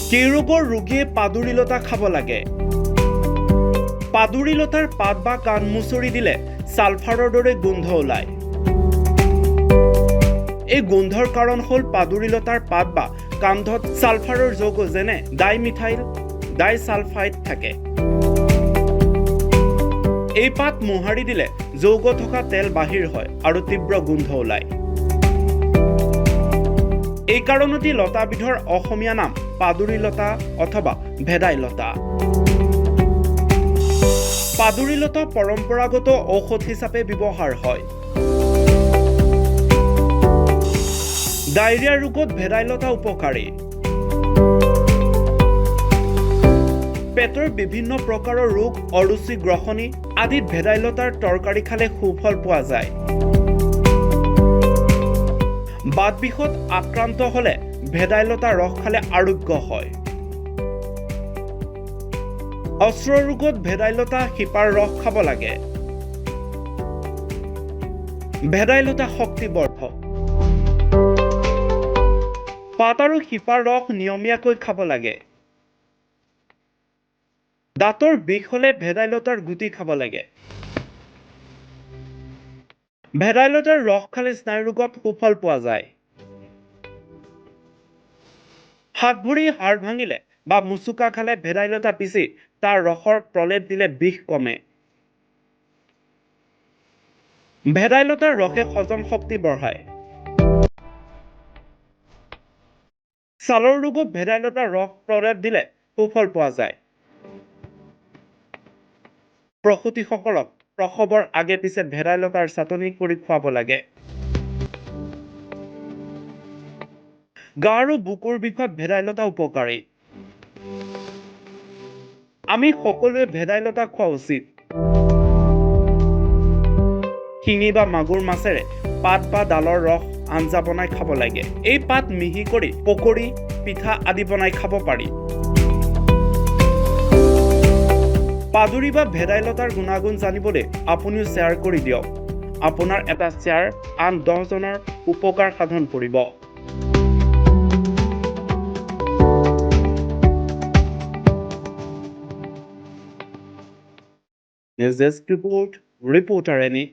কি ৰোগৰ ৰোগীয়ে পাদুৰী লতা খাব লাগে? পাদুৰী লতাৰ পাত বা কাণ মুচৰি দিলে ছালফাৰৰ দৰে গোন্ধ ওলায়। এই গোন্ধৰ কাৰণ হ'ল পাদুৰী লতাৰ পাত বা কান্ধত ছালফাৰৰ যৌগ যেনে ডাইমিথাইল ডাইছালফাইড থাকে। এই পাত মোহাৰি দিলে যৌগ থকা তেল বাহিৰ হয় আৰু তীব্ৰ গোন্ধ ওলায়। এই কাৰণতে লতাবিধৰ অসমীয়া নাম পাদুৰী লতা অথবা ভেদাইলতা। পাদুৰী লতা পৰম্পৰাগত ঔষধ হিচাপে ব্যৱহাৰ হয়। ডায়েৰিয়া ৰোগত ভেদাইলতা উপকাৰী। পেটৰ বিভিন্ন প্ৰকাৰৰ ৰোগ, অৰুচি, গ্ৰহণী আদিত ভেদাইলতাৰ তৰকাৰী খালে সুফল পোৱা যায়। বাতবিষত আক্ৰান্ত হ'লে ভেদাইলতা ৰস খালে আৰোগ্য হয়। অস্ত্ৰ ৰোগত ভেদাইলতা শিপাৰ ৰস খাব লাগে। ভেদাইলতা শক্তিবৰ্ধক। পাত আৰু শিপাৰ ৰস নিয়মীয়াকৈ খাব লাগে। দাঁতৰ বিষ হ'লে ভেদাইলতাৰ গুটি খাব লাগে। ভেদাইলতাৰ ৰস খালে স্নায়ু ৰোগত সুফল পোৱা যায়। হাত ভৰি হাড় ভাঙিলে বা মুচুকা খালে ভেদাইলতা পিচি তাৰ ৰসৰ প্ৰলেপ দিলে বিষ কমে। ভেদাইলতাৰ ৰসে হজম শক্তি বঢ়ায়। ছালৰ ৰোগত ভেদাইলতাৰ ৰস প্ৰলেপ দিলে সুফল পোৱা যায়। প্ৰসূতিসকলক প্ৰসৱৰ আগে পিছে ভেদাইলতাৰ চাটনি কৰি খুৱাব লাগে। গা আৰু বুকুৰ বিষত ভেদাইলতা উপকাৰী। আমি সকলোৱে ভেদাইলতা খোৱা উচিত। শিঙি বা মাগুৰ মাছেৰে পাত বা ডালৰ ৰস আঞ্জা বনাই খাব লাগে। এই পাত মিহি কৰি পকৰি, পিঠা আদি বনাই খাব পাৰি। পাদুৰী বা ভেদাইলতাৰ গুণাগুণ জানিবলৈ আপুনিও শ্বেয়াৰ কৰি দিয়ক। আপোনাৰ এটা শ্বেয়াৰ আন 10 জনৰ উপকাৰ সাধন কৰিব। News Desk Report, Reporter Any.